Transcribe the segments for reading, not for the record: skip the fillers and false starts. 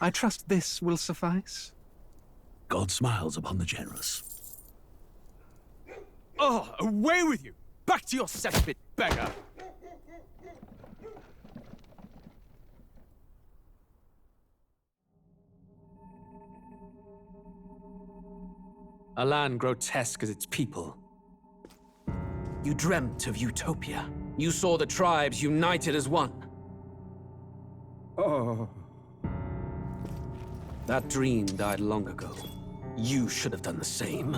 I trust this will suffice. God smiles upon the generous. Oh, away with you! Back to your cesspit, beggar! A land grotesque as its people. You dreamt of utopia. You saw the tribes united as one. Oh. That dream died long ago. You should have done the same.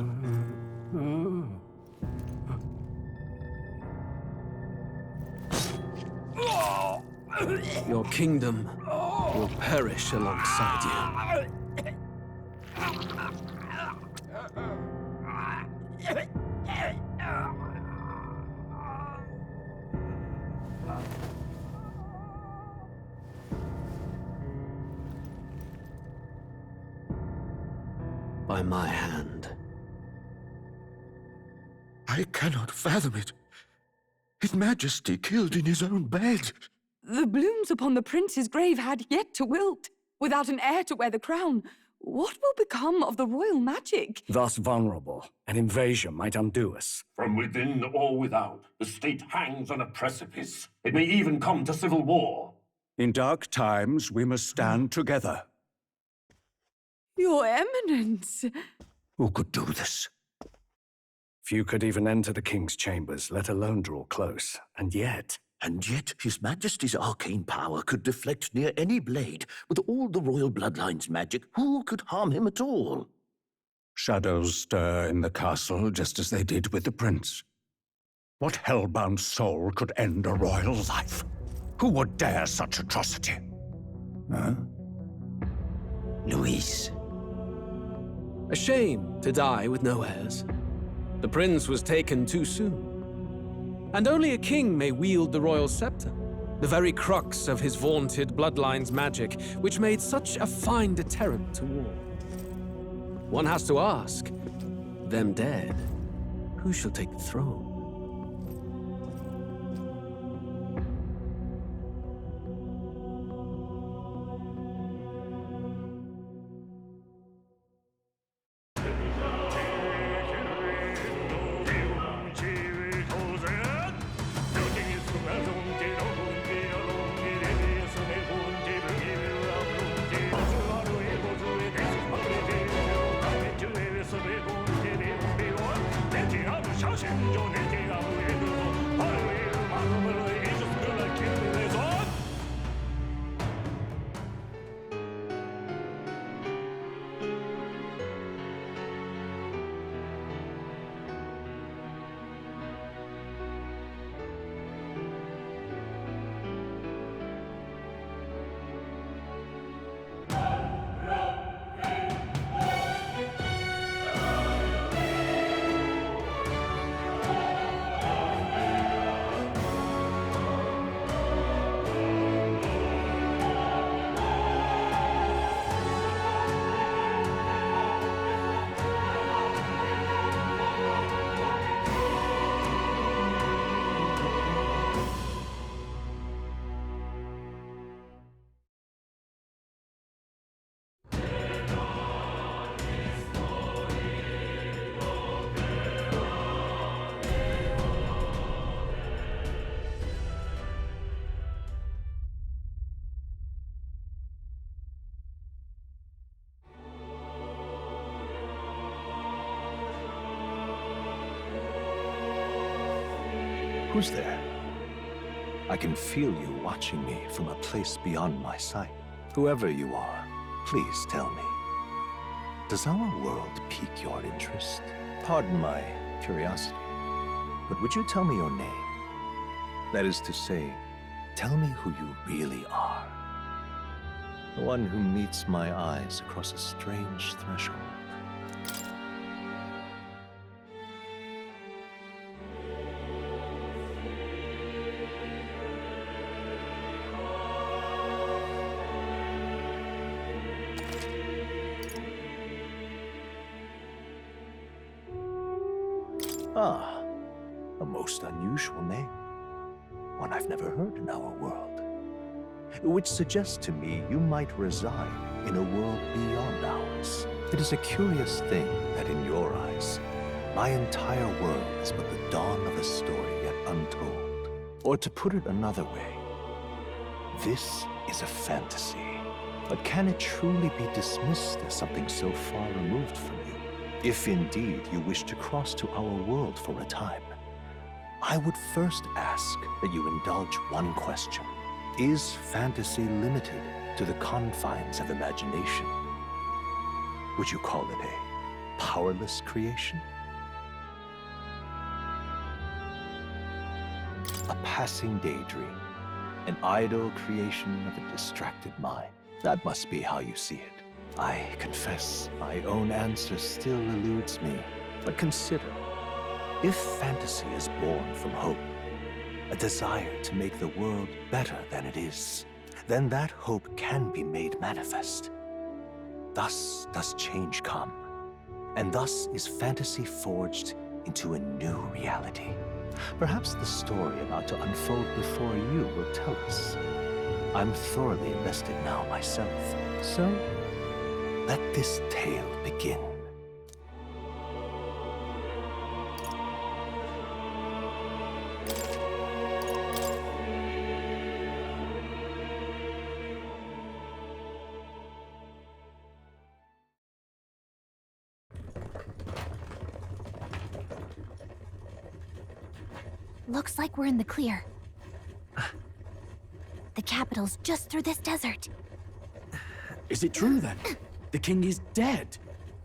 Your kingdom will perish alongside you. By my hand. I cannot fathom it. His Majesty killed in his own bed. The blooms upon the prince's grave had yet to wilt. Without an heir to wear the crown, what will become of the royal magic? Thus vulnerable, an invasion might undo us. From within or without, the state hangs on a precipice. It may even come to civil war. In dark times, we must stand together. Your Eminence! Who could do this? Few could even enter the king's chambers, let alone draw close. And yet His Majesty's arcane power could deflect near any blade. With all the royal bloodline's magic, who could harm him at all? shadows stir in the castle just as they did with the prince. What hellbound soul could end a royal life? Who would dare such atrocity? Huh? Luis. A shame to die with no heirs. The prince was taken too soon. And only a king may wield the royal scepter, the very crux of his vaunted bloodline's magic, which made such a fine deterrent to war. One has to ask, them dead, who shall take the throne? Who's there? I can feel you watching me from a place beyond my sight. Whoever you are, please tell me. Does our world pique your interest? Pardon my curiosity, but would you tell me your name? That is to say, tell me who you really are. The one who meets my eyes across a strange threshold. Ah, a most unusual name. One I've never heard in our world. Which suggests to me you might reside in a world beyond ours. It is a curious thing that in your eyes, my entire world is but the dawn of a story yet untold. Or to put it another way, this is a fantasy. But can it truly be dismissed as something so far removed from you? If indeed you wish to cross to our world for a time, I would first ask that you indulge one question. Is fantasy limited to the confines of imagination? Would you call it a powerless creation? A passing daydream, an idle creation of a distracted mind. That must be how you see it. I confess, my own answer still eludes me. But consider, if fantasy is born from hope, a desire to make the world better than it is, then that hope can be made manifest. Thus does change come, and thus is fantasy forged into a new reality. Perhaps the story about to unfold before you will tell us. I'm thoroughly invested now myself, so let this tale begin. Looks like we're in the clear. The capital's just through this desert. Is it true then? The king is dead?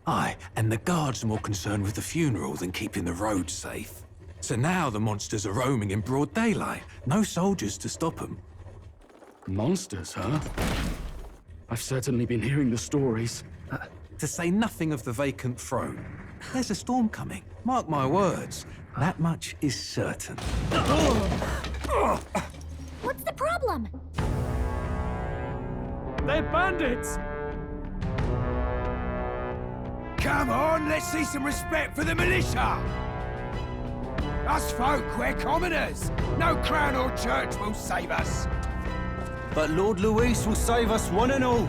Aye, and the guards are more concerned with the funeral than keeping the roads safe. So now the monsters are roaming in broad daylight. No soldiers to stop them. Monsters, huh? I've certainly been hearing the stories. To say nothing of the vacant throne. There's a storm coming. Mark my words. That much is certain. What's the problem? They're bandits! Come on, let's see some respect for the militia! Us folk, we're commoners. No crown or church will save us. But Lord Luis will save us one and all.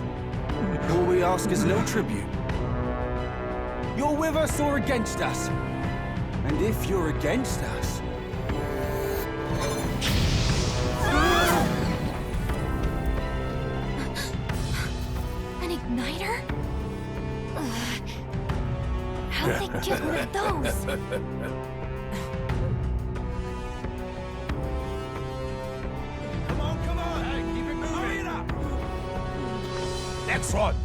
All we ask is no tribute. You're with us or against us? And if you're against us... An igniter? How'd they get one of those? Come on, hey, keep it moving. Hurry it up! Next one!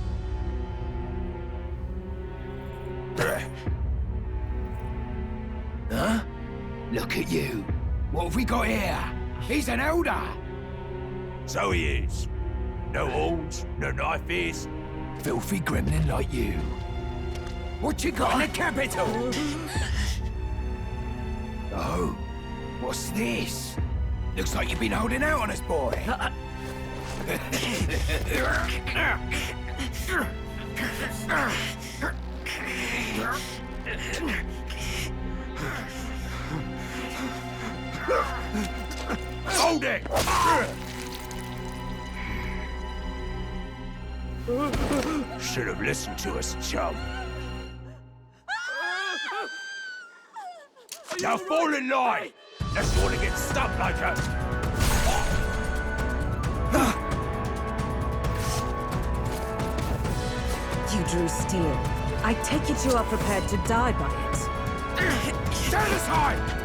Huh? Look at you. What have we got here? He's an elder. So he is. No horns, no knife is. Filthy gremlin like you. What you got in the capital? Oh, what's this? Looks like you've been holding out on us, boy. Hold it! Should have listened to us, chum. Now fall in line! Let's want to get stuck like us! You drew steel. I take it you are prepared to die by it. Stand aside!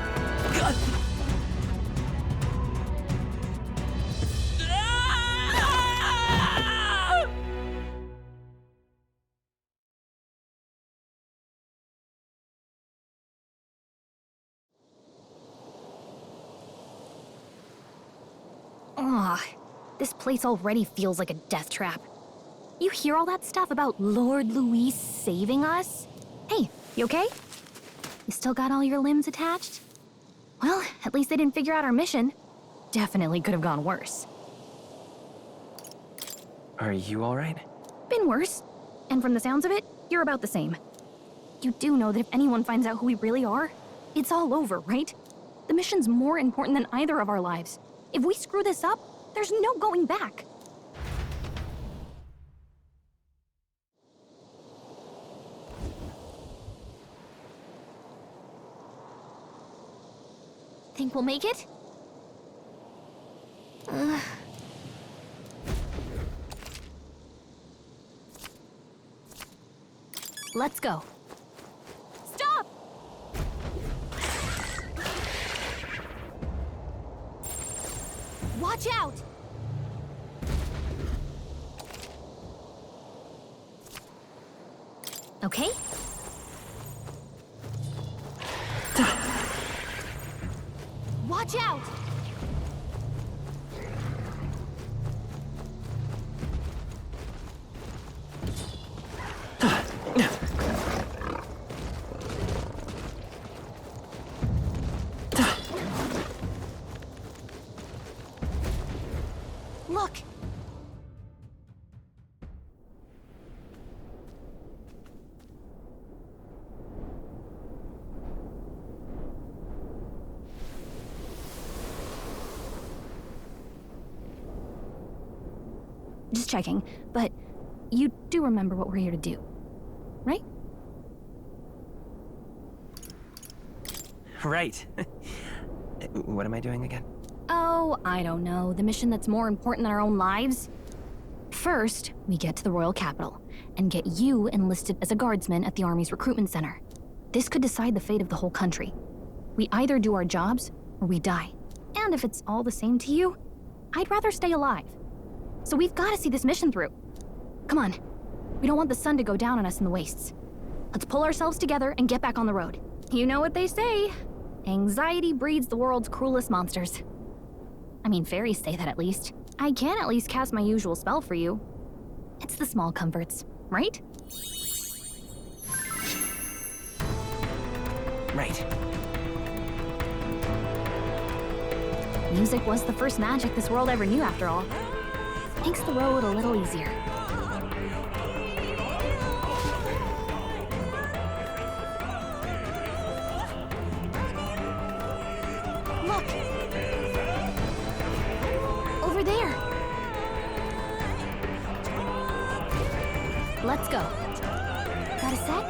This place already feels like a death trap. You hear all that stuff about Lord Luis saving us? Hey, you okay? You still got all your limbs attached? Well, at least they didn't figure out our mission. Definitely could have gone worse. Are you alright? Been worse. And from the sounds of it, you're about the same. You do know that if anyone finds out who we really are, it's all over, right? The mission's more important than either of our lives. If we screw this up, there's no going back. Think we'll make it? Let's go. Stop! Watch out! Okay. Watch out! Look! Just checking, but you do remember what we're here to do, right? Right. What am I doing again? Oh, I don't know. The mission that's more important than our own lives? First, we get to the royal capital and get you enlisted as a guardsman at the army's recruitment center. This could decide the fate of the whole country. We either do our jobs or we die. And if it's all the same to you, I'd rather stay alive. So we've got to see this mission through. Come on. We don't want the sun to go down on us in the wastes. Let's pull ourselves together and get back on the road. You know what they say. Anxiety breeds the world's cruelest monsters. I mean, fairies say that at least. I can at least cast my usual spell for you. It's the small comforts, right? Right. Music was the first magic this world ever knew, after all. Makes the road a little easier. Look! Over there! Let's go. Got a sec?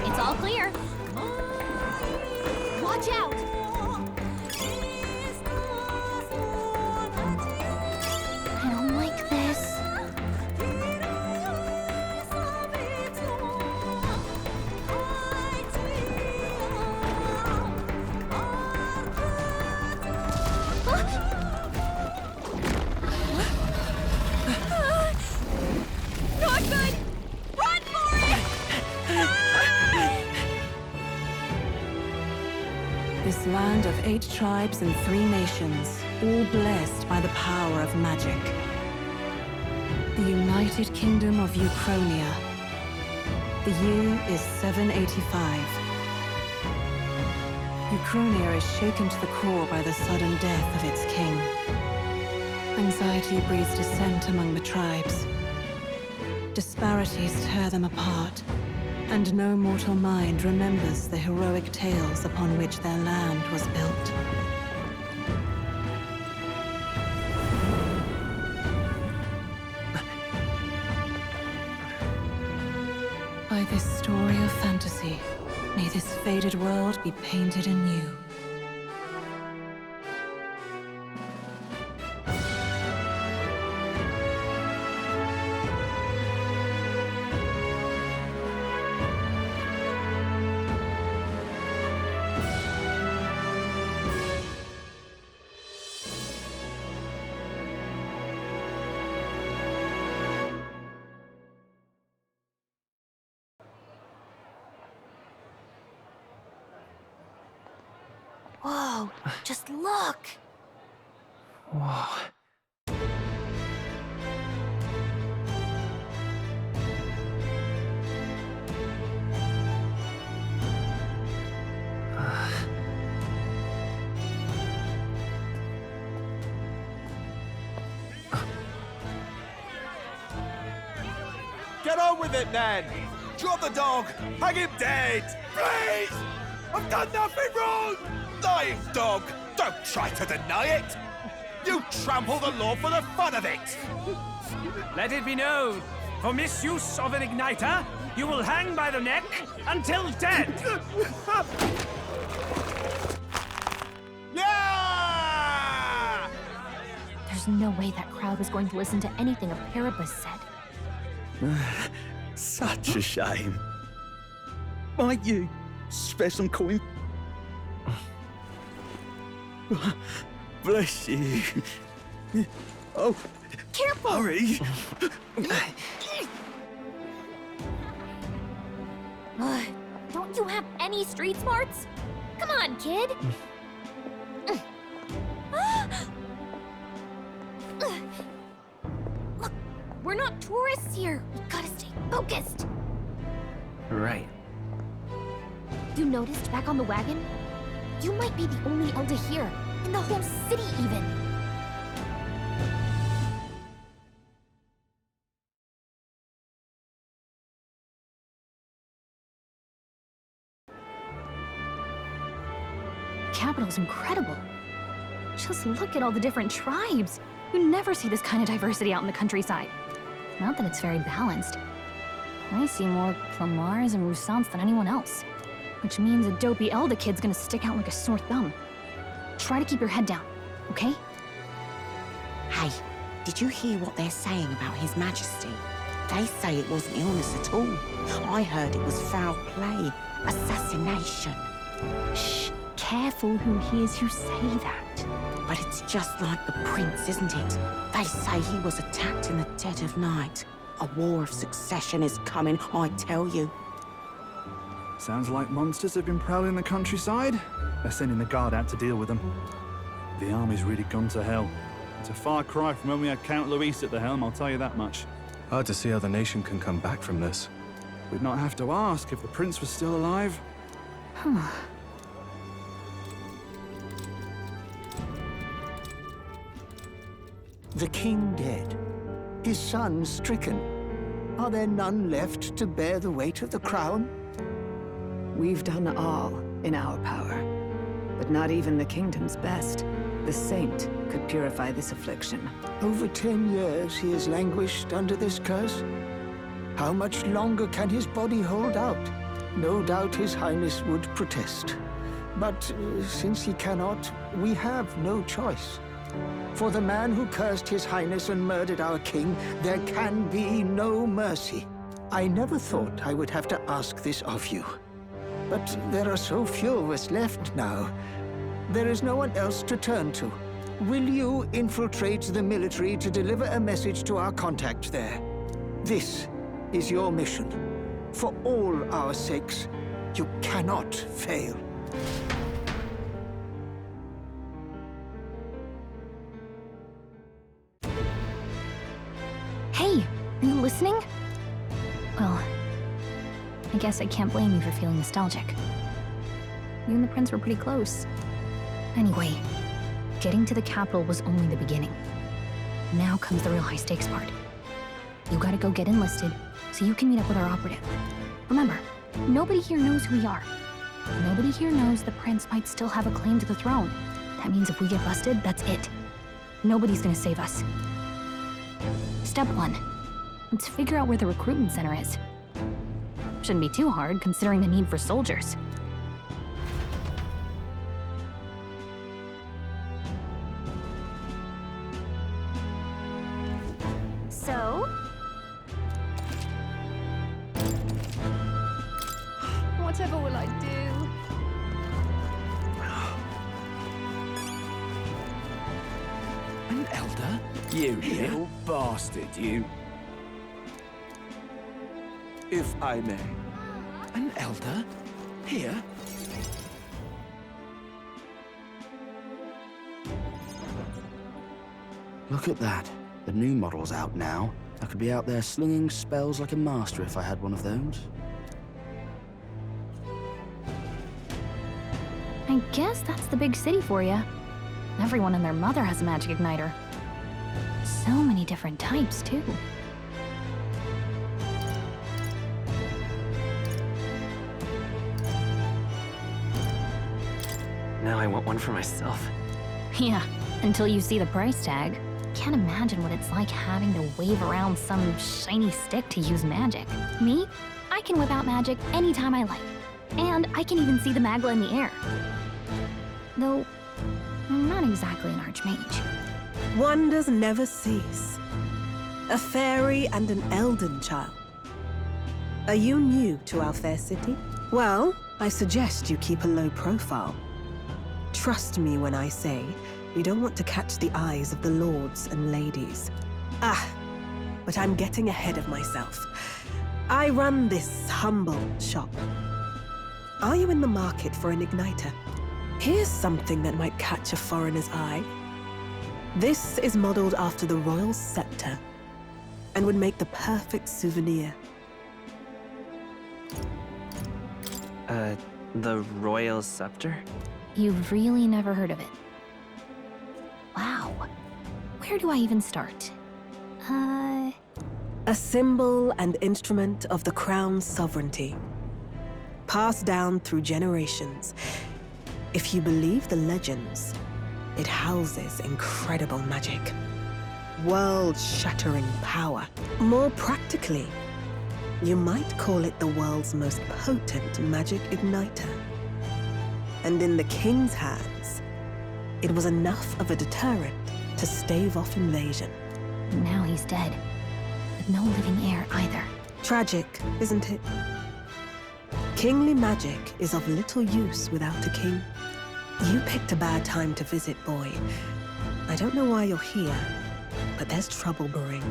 It's all clear. Watch out! I don't like this. Not good! Run for it! This land of 8 tribes and 3 nations, all blessed by the power of magic. The United Kingdom of Uchronia. The year is 785. Uchronia is shaken to the core by the sudden death of its king. Anxiety breeds dissent among the tribes. Disparities tear them apart, and no mortal mind remembers the heroic tales upon which their land was built. By this story of fantasy, may this faded world be painted anew. Whoa, just look! Whoa. Get on with it, then! Drop the dog! Hang him dead! Please! I've done nothing wrong! Lying dog! Don't try to deny it! You trample the law for the fun of it! Let it be known, For misuse of an igniter, you will hang by the neck until dead! Yeah! There's no way that crowd was going to listen to anything a Paribus said. Such a shame. Might you spare some coin? Bless you. Oh, careful! Hurry! Don't you have any street smarts? Come on, kid! Look, we're not tourists here. We gotta stay focused. Right. You noticed back on the wagon? You might be the only Elder here, in the whole city even. Capital's incredible. Just look at all the different tribes. You never see this kind of diversity out in the countryside. Not that it's very balanced. I see more Plamars and Roussants than anyone else. Which means a dopey Elder kid's gonna stick out like a sore thumb. Try to keep your head down, okay? Hey, did you hear what they're saying about His Majesty? They say it wasn't illness at all. I heard it was foul play, assassination. Shh, careful who hears you say that. But it's just like the prince, isn't it? They say he was attacked in the dead of night. A war of succession is coming, I tell you. Sounds like monsters have been prowling the countryside. They're sending the guard out to deal with them. The army's really gone to hell. It's a far cry from when we had Count Luis at the helm, I'll tell you that much. Hard to see how the nation can come back from this. We'd not have to ask if the prince was still alive. The king dead, his son stricken. Are there none left to bear the weight of the crown? We've done all in our power, but not even the kingdom's best. The saint could purify this affliction. Over 10 years he has languished under this curse. How much longer can his body hold out? No doubt his highness would protest. But since he cannot, we have no choice. For the man who cursed his highness and murdered our king, there can be no mercy. I never thought I would have to ask this of you. But there are so few of us left now. There is no one else to turn to. Will you infiltrate the military to deliver a message to our contact there? This is your mission. For all our sakes, you cannot fail. Hey, are you listening? Well, I guess I can't blame you for feeling nostalgic. You and the prince were pretty close. Anyway, getting to the capital was only the beginning. Now comes the real high-stakes part. You gotta go get enlisted, so you can meet up with our operative. Remember, nobody here knows who we are. Nobody here knows the prince might still have a claim to the throne. That means if we get busted, that's it. Nobody's gonna save us. Step 1. Let's figure out where the recruitment center is. Shouldn't be too hard, considering the need for soldiers. So? Whatever will I do? An elder? You little bastard, you. If I may. An elder? Here? Look at that. The new model's out now. I could be out there slinging spells like a master if I had one of those. I guess that's the big city for you. Everyone and their mother has a magic igniter. So many different types, too. Now I want one for myself. Yeah, until you see the price tag. can't imagine what it's like having to wave around some shiny stick to use magic. Me? I can whip out magic anytime I like. And I can even see the Magla in the air. Though, I'm not exactly an archmage. Wonders never cease. A fairy and an elden child. Are you new to our fair city? Well, I suggest you keep a low profile. Trust me when I say you don't want to catch the eyes of the lords and ladies. But I'm getting ahead of myself. I run this humble shop. Are you in the market for an igniter? Here's something that might catch a foreigner's eye. This is modeled after the royal scepter and would make the perfect souvenir. The royal scepter? You've really never heard of it. Wow. Where do I even start? A symbol and instrument of the crown's sovereignty. Passed down through generations. If you believe the legends, it houses incredible magic. World-shattering power. More practically, you might call it the world's most potent magic igniter. And in the king's hands, it was enough of a deterrent to stave off invasion. Now he's dead. With no living heir either. Tragic, isn't it? Kingly magic is of little use without a king. You picked a bad time to visit, boy. I don't know why you're here, but there's trouble brewing.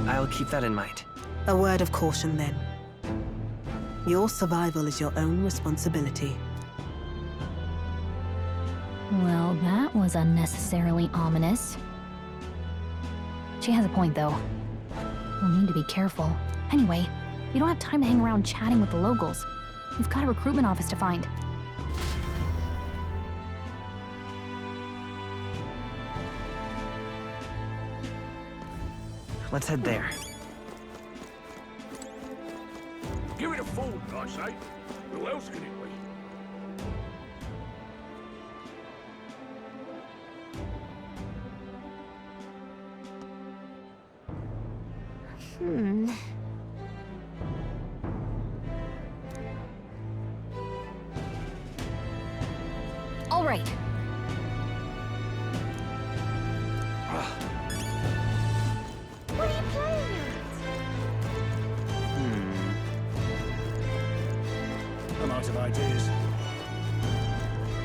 I'll keep that in mind. A word of caution, then. Your survival is your own responsibility. Well, that was unnecessarily ominous. She has a point, though. We'll need to be careful. Anyway, you don't have time to hang around chatting with the locals. We've got a recruitment office to find. Let's head there. Give it a fold, I say. Who else can it be? All right. What are you playing at? I'm out of ideas.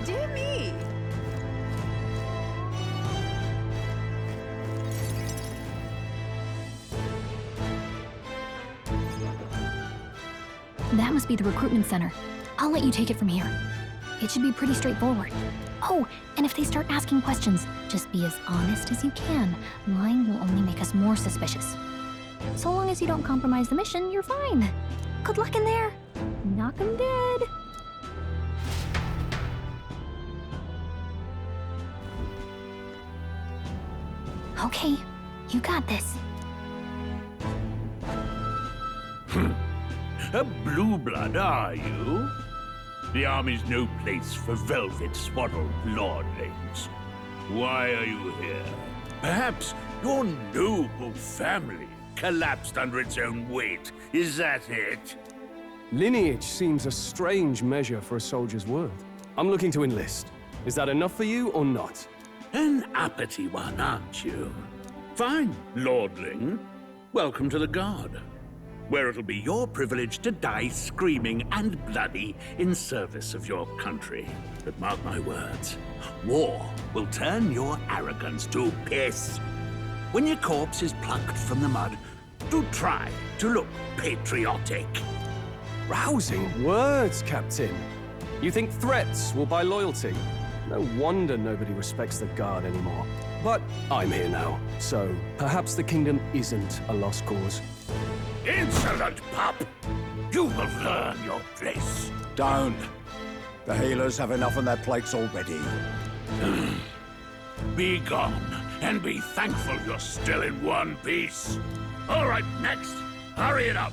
Dear me. That must be the recruitment center. I'll let you take it from here. It should be pretty straightforward. Oh, and if they start asking questions, just be as honest as you can. Lying will only make us more suspicious. So long as you don't compromise the mission, you're fine. Good luck in there. Knock 'em dead. Okay, you got this. A blue blood, are you? The army's no place for velvet-swaddled lordlings. Why are you here? Perhaps your noble family collapsed under its own weight. Is that it? Lineage seems a strange measure for a soldier's word. I'm looking to enlist. Is that enough for you or not? An uppity one, aren't you? Fine, lordling. Welcome to the Guard, where it'll be your privilege to die screaming and bloody in service of your country. But mark my words, war will turn your arrogance to piss. When your corpse is plucked from the mud, do try to look patriotic. Rousing words, Captain. You think threats will buy loyalty? No wonder nobody respects the Guard anymore. But I'm here now, so perhaps the kingdom isn't a lost cause. Insolent pup! You will learn your place. Don't. The healers have enough on their plates already. Be gone, and be thankful you're still in one piece. All right, next. Hurry it up.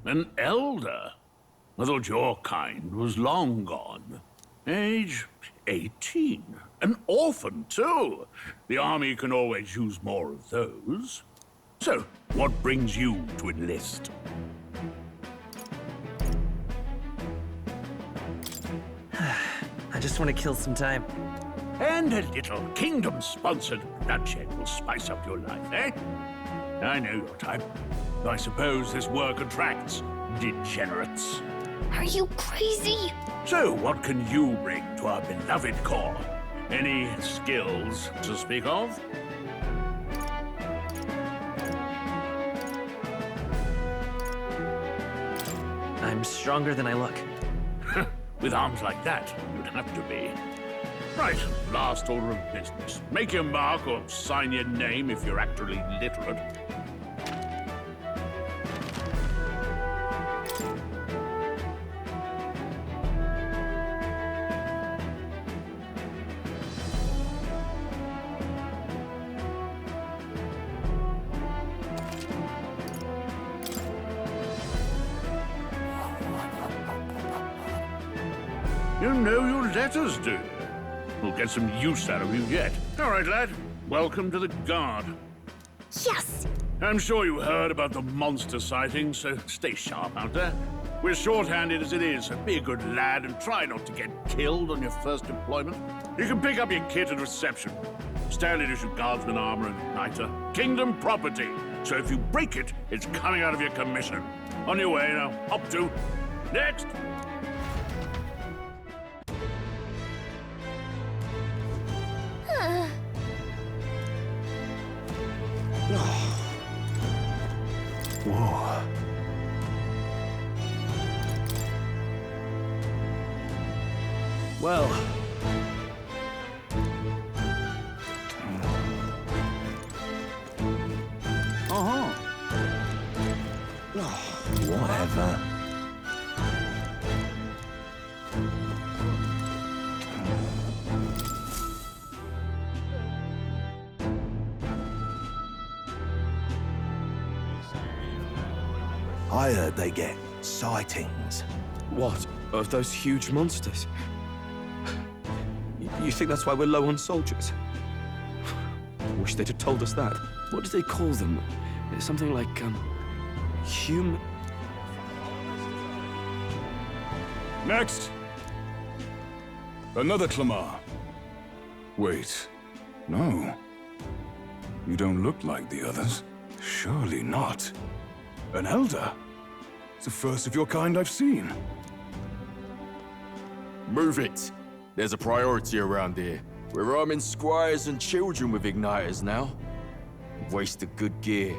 An elder? I thought your kind was long gone. Age 18. An orphan, too. The army can always use more of those. So, what brings you to enlist? I just want to kill some time. And a little kingdom-sponsored bloodshed will spice up your life, eh? I know your type. I suppose this work attracts degenerates. Are you crazy? So, what can you bring to our beloved corps? Any skills to speak of? I'm stronger than I look. With arms like that, you'd have to be. Right, last order of business. Make your mark or sign your name if you're actually literate. You know your letters, do you? We'll get some use out of you yet. All right, lad. Welcome to the Guard. Yes! I'm sure you heard about the monster sightings, so stay sharp out there. We're short-handed as it is, so be a good lad and try not to get killed on your first deployment. You can pick up your kit at reception. Standard issue guardsman armor and igniter. Kingdom property. So if you break it, it's coming out of your commission. On your way now. Up to. Next! Whoa. Well. Whatever. I heard they get sightings. What? Of those huge monsters? You think that's why we're low on soldiers? Wish they'd have told us that. What do they call them? Something like, human... Next! Another Clamar. Wait. No. You don't look like the others. Surely not. An elder? It's the first of your kind I've seen. Move it. There's a priority around here. We're arming squires and children with igniters now. Wasted good gear.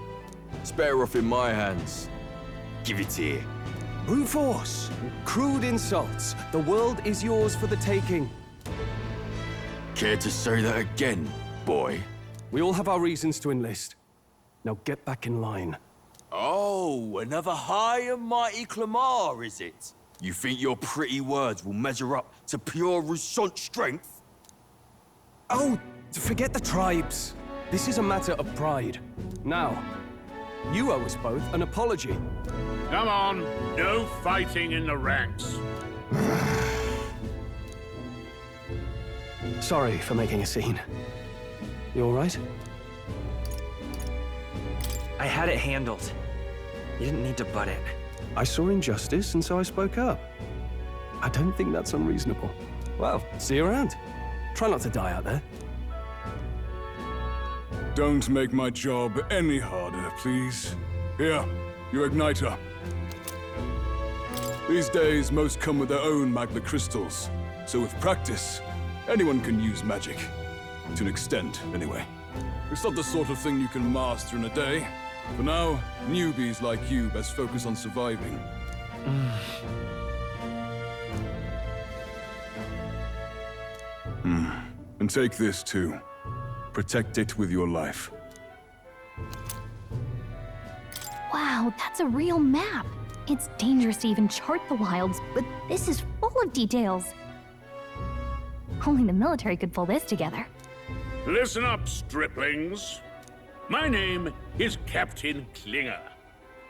It's better off in my hands. Give it here. Brute force! Crude insults! The world is yours for the taking. Care to say that again, boy? We all have our reasons to enlist. Now get back in line. Oh, another high and mighty Clamar, is it? You think your pretty words will measure up to pure Roussant strength? Oh, forget the tribes. This is a matter of pride. Now, you owe us both an apology. Come on, no fighting in the ranks. Sorry for making a scene. You all right? I had it handled. You didn't need to butt it. I saw injustice, and so I spoke up. I don't think that's unreasonable. Well, see you around. Try not to die out there. Don't make my job any harder, please. Here, your igniter. These days, most come with their own magna crystals. So with practice, anyone can use magic. To an extent, anyway. It's not the sort of thing you can master in a day. For now, newbies like you best focus on surviving. And take this too. Protect it with your life. Wow, that's a real map. It's dangerous to even chart the wilds, but this is full of details. Only the military could pull this together. Listen up, striplings. My name is Captain Klinger,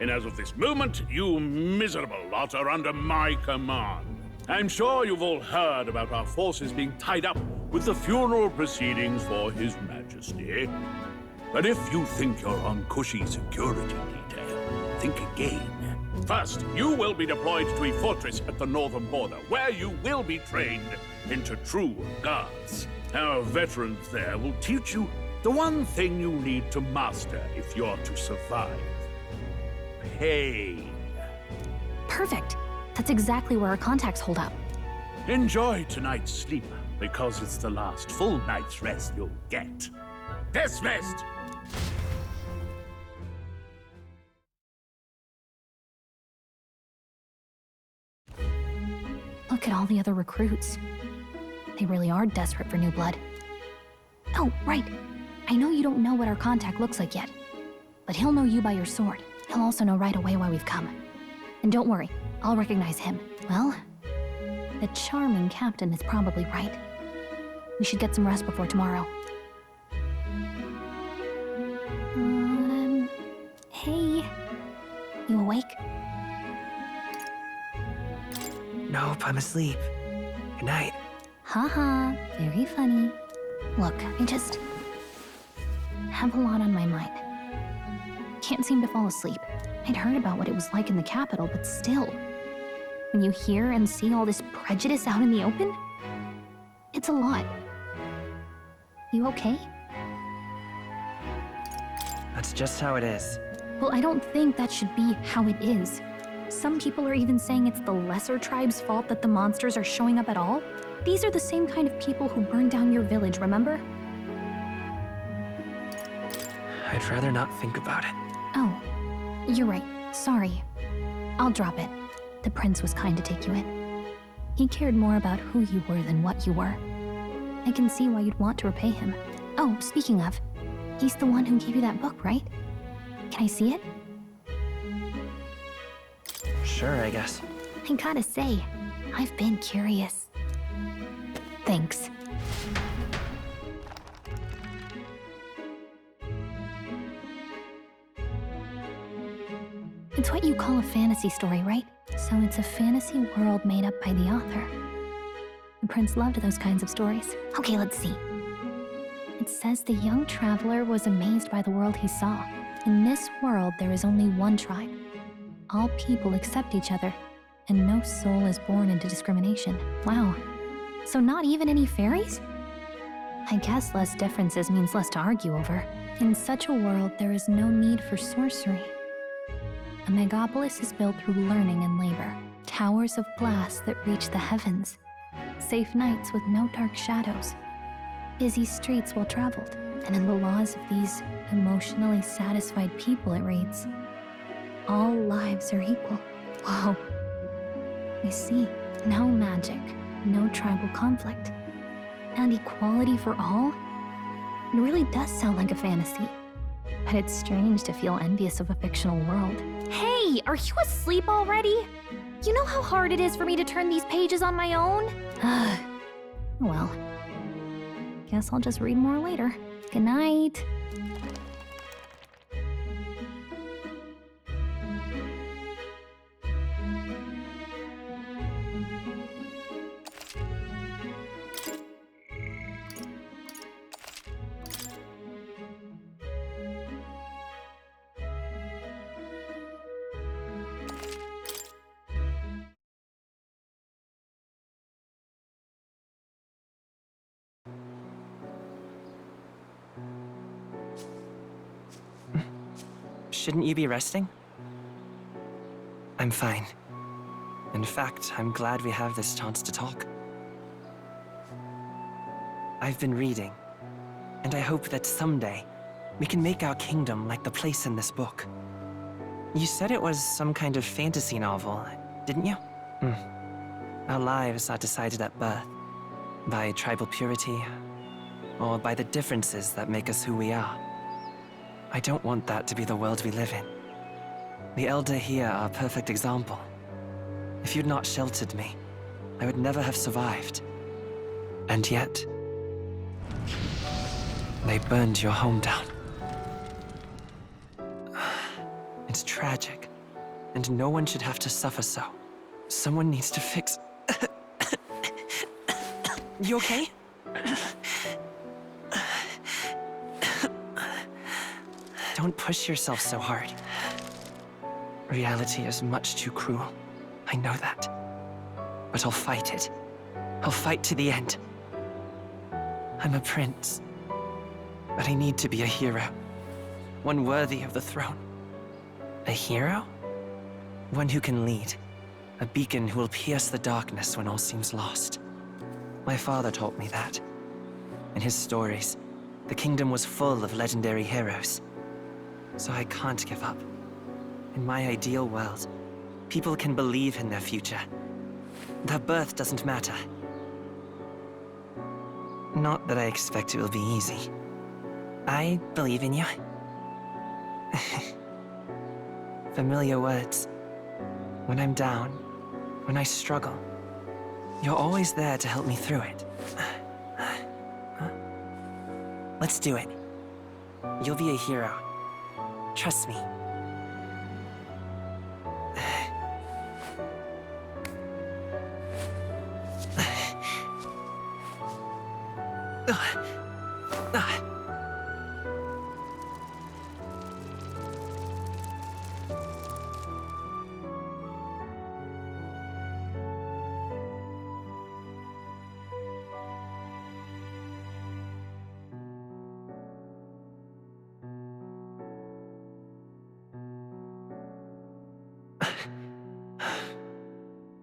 and as of this moment, you miserable lot are under my command. I'm sure you've all heard about our forces being tied up with the funeral proceedings for His Majesty. But if you think you're on cushy security detail, think again. First, you will be deployed to a fortress at the northern border, where you will be trained into true guards. Our veterans there will teach you the one thing you need to master if you're to survive. Pain. Perfect. That's exactly where our contacts hold up. Enjoy tonight's sleep, because it's the last full night's rest you'll get. Dismissed! Look at all the other recruits. They really are desperate for new blood. Oh, right. I know you don't know what our contact looks like yet, but he'll know you by your sword. He'll also know right away why we've come. And don't worry, I'll recognize him. Well, the charming captain is probably right. We should get some rest before tomorrow. Hey. You awake? Nope, I'm asleep. Good night. Haha, very funny. Look, I just have a lot on my mind. Can't seem to fall asleep. I'd heard about what it was like in the capital, but still. When you hear and see all this prejudice out in the open, it's a lot. You okay? That's just how it is. Well, I don't think that should be how it is. Some people are even saying it's the lesser tribe's fault that the monsters are showing up at all. These are the same kind of people who burned down your village, remember? I'd rather not think about it. Oh, you're right. Sorry. I'll drop it. The prince was kind to take you in. He cared more about who you were than what you were. I can see why you'd want to repay him. Oh, speaking of, he's the one who gave you that book, right? Can I see it? Sure, I guess. I gotta say, I've been curious. Thanks. It's what you call a fantasy story, right? So it's a fantasy world made up by the author. The prince loved those kinds of stories. Okay, let's see. It says the young traveler was amazed by the world he saw. In this world, there is only one tribe. All people accept each other, and no soul is born into discrimination. Wow. So not even any fairies? I guess less differences means less to argue over. In such a world, there is no need for sorcery. A megapolis is built through learning and labor. Towers of glass that reach the heavens. Safe nights with no dark shadows. Busy streets well traveled. And in the laws of these emotionally satisfied people, it reads, all lives are equal. Whoa. We see no magic, no tribal conflict, and equality for all? It really does sound like a fantasy. But it's strange to feel envious of a fictional world. Hey, are you asleep already? You know how hard it is for me to turn these pages on my own? Well, guess I'll just read more later. Good night. Shouldn't you be resting? I'm fine. In fact, I'm glad we have this chance to talk. I've been reading, and I hope that someday we can make our kingdom like the place in this book. You said it was some kind of fantasy novel, didn't you? Our lives are decided at birth, by tribal purity, or by the differences that make us who we are. I don't want that to be the world we live in. The Elder here are a perfect example. If you'd not sheltered me, I would never have survived. And yet, they burned your home down. It's tragic, and no one should have to suffer so. Someone needs to fix... You okay? Don't push yourself so hard. Reality is much too cruel. I know that. But I'll fight it. I'll fight to the end. I'm a prince. But I need to be a hero. One worthy of the throne. A hero? One who can lead. A beacon who will pierce the darkness when all seems lost. My father taught me that. In his stories, the kingdom was full of legendary heroes. So I can't give up. In my ideal world, people can believe in their future. Their birth doesn't matter. Not that I expect it will be easy. I believe in you. Familiar words. When I'm down, when I struggle, you're always there to help me through it. Let's do it. You'll be a hero. Trust me.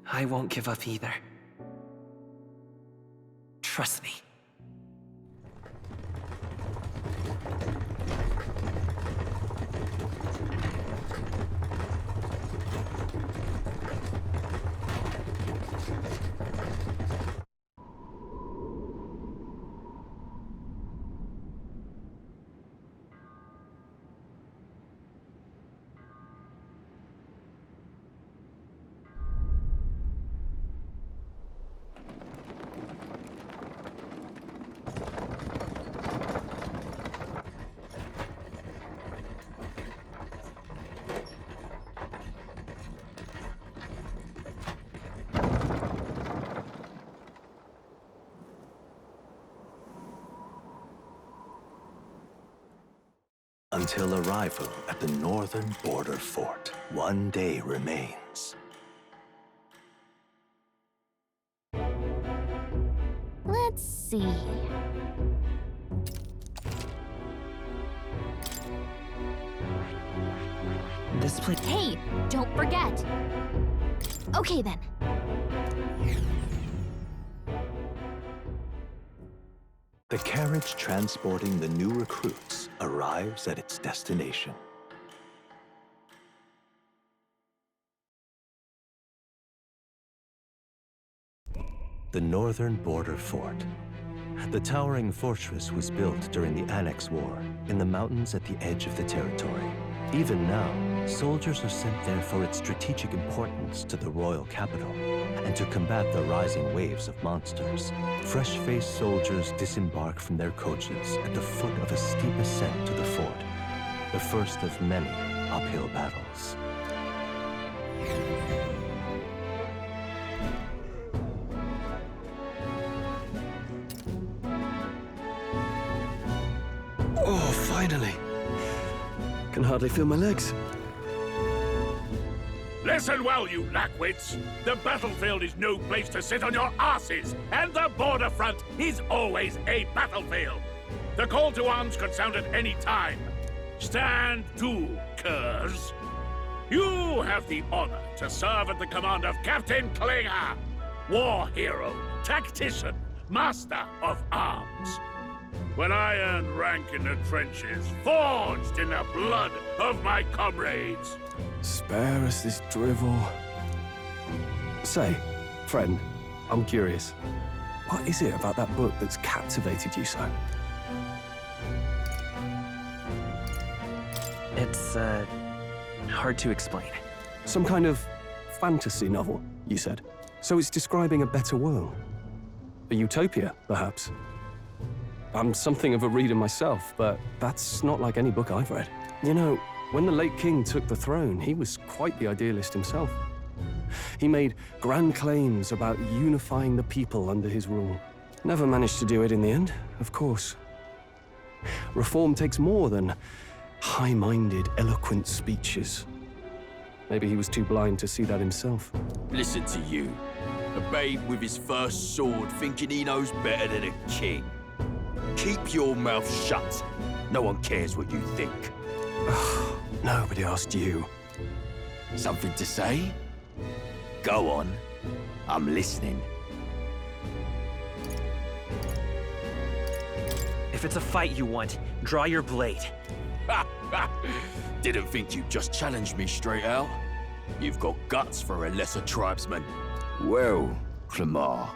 I won't give up either. Trust me. Until arrival at the northern border fort, one day remains. Let's see. This place. Hey, don't forget. Okay then. The carriage transporting the new recruits arrives at its destination. The northern border fort. The towering fortress was built during the Annex War in the mountains at the edge of the territory. Even now, soldiers are sent there for its strategic importance to the royal capital and to combat the rising waves of monsters. Fresh-faced soldiers disembark from their coaches at the foot of a steep ascent to the fort, the first of many uphill battles. Oh, finally. Can hardly feel my legs. Listen well, you lackwits. The battlefield is no place to sit on your asses, and the border front is always a battlefield. The call to arms could sound at any time. Stand to, curs. You have the honor to serve at the command of Captain Klinger, war hero, tactician, master of arms. When I earned rank in the trenches, forged in the blood of my comrades. Spare us this drivel. Say, friend, I'm curious. What is it about that book that's captivated you so? It's, hard to explain. Some kind of fantasy novel, you said. So it's describing a better world. A utopia, perhaps. I'm something of a reader myself, but that's not like any book I've read. You know, when the late king took the throne, he was quite the idealist himself. He made grand claims about unifying the people under his rule. Never managed to do it in the end, of course. Reform takes more than high-minded, eloquent speeches. Maybe he was too blind to see that himself. Listen to you. A babe with his first sword thinking he knows better than a king. Keep your mouth shut. No one cares what you think. Nobody asked you. Something to say? Go on. I'm listening. If it's a fight you want, draw your blade. Didn't think you'd just challenge me straight out. You've got guts for a lesser tribesman. Well, Clemar,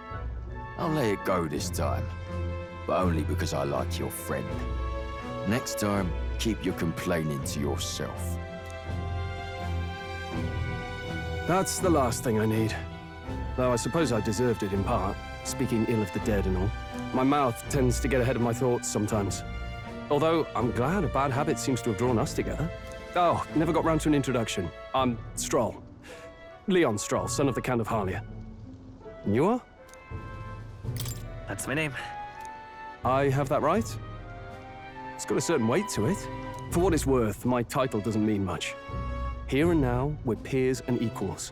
I'll let it go this time. But only because I like your friend. Next time, keep your complaining to yourself. That's the last thing I need. Though I suppose I deserved it in part, speaking ill of the dead and all. My mouth tends to get ahead of my thoughts sometimes. Although, I'm glad a bad habit seems to have drawn us together. Oh, never got round to an introduction. I'm Stroll. Leon Stroll, son of the Count of Harlia. And you are? That's my name. I have that right? It's got a certain weight to it. For what it's worth, my title doesn't mean much. Here and now, we're peers and equals.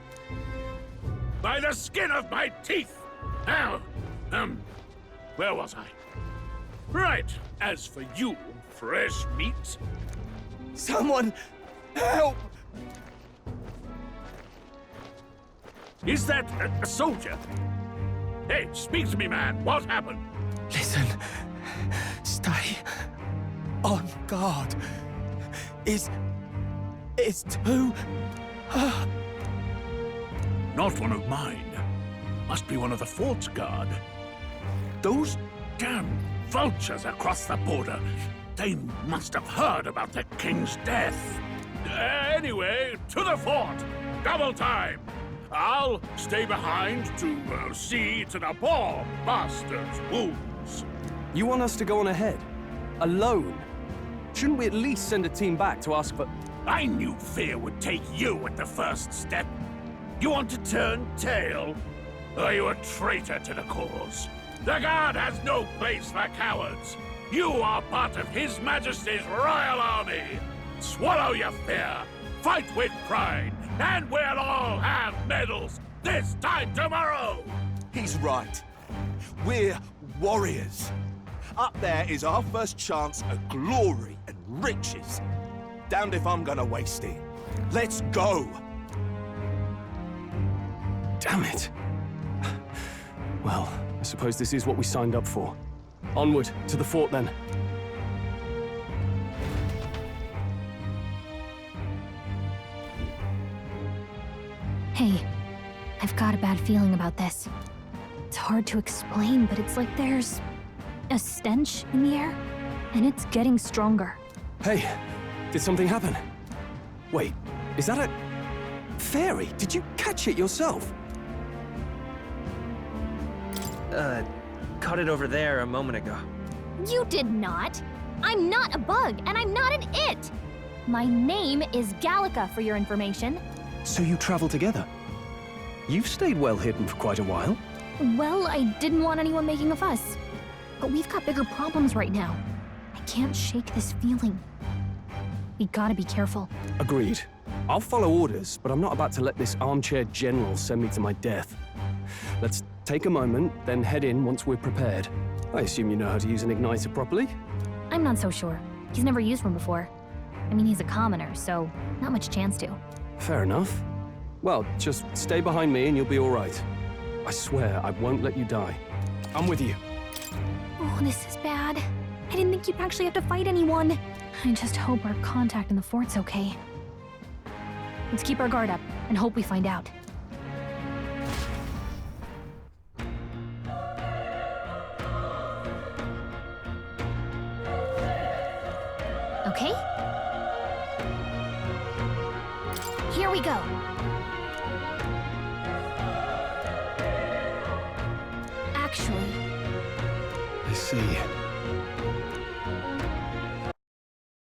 By the skin of my teeth! Now, where was I? Right, as for you, fresh meat... Someone, help! Is that a soldier? Hey, speak to me, man. What happened? Listen. Stay on guard. It's too... Not one of mine. Must be one of the fort's guard. Those damn vultures across the border. They must have heard about the king's death. Anyway, to the fort. Double time. I'll stay behind to see to the poor bastard's wounds. You want us to go on ahead? Alone? Shouldn't we at least send a team back to ask for... I knew fear would take you at the first step. You want to turn tail? Are you a traitor to the cause? The Guard has no place for cowards. You are part of His Majesty's Royal Army. Swallow your fear, fight with pride, and we'll all have medals this time tomorrow! He's right. We're warriors. Up there is our first chance at glory and riches. Damned if I'm gonna waste it. Let's go! Damn it. Well, I suppose this is what we signed up for. Onward, to the fort then. Hey, I've got a bad feeling about this. It's hard to explain, but it's like there's a stench in the air, and it's getting stronger. Hey, did something happen? Wait, is that a... fairy? Did you catch it yourself? Caught it over there a moment ago. You did not! I'm not a bug, and I'm not an it! My name is Gallica, for your information. So you travel together? You've stayed well hidden for quite a while. Well, I didn't want anyone making a fuss. But we've got bigger problems right now. I can't shake this feeling. We gotta be careful. Agreed. I'll follow orders, but I'm not about to let this armchair general send me to my death. Let's take a moment, then head in once we're prepared. I assume you know how to use an igniter properly? I'm not so sure. He's never used one before. I mean, he's a commoner, so not much chance to. Fair enough. Well, just stay behind me and you'll be all right. I swear I won't let you die. I'm with you. Oh, this is bad. I didn't think you'd actually have to fight anyone. I just hope our contact in the fort's okay. Let's keep our guard up and hope we find out. Okay? Here we go. Actually... I see.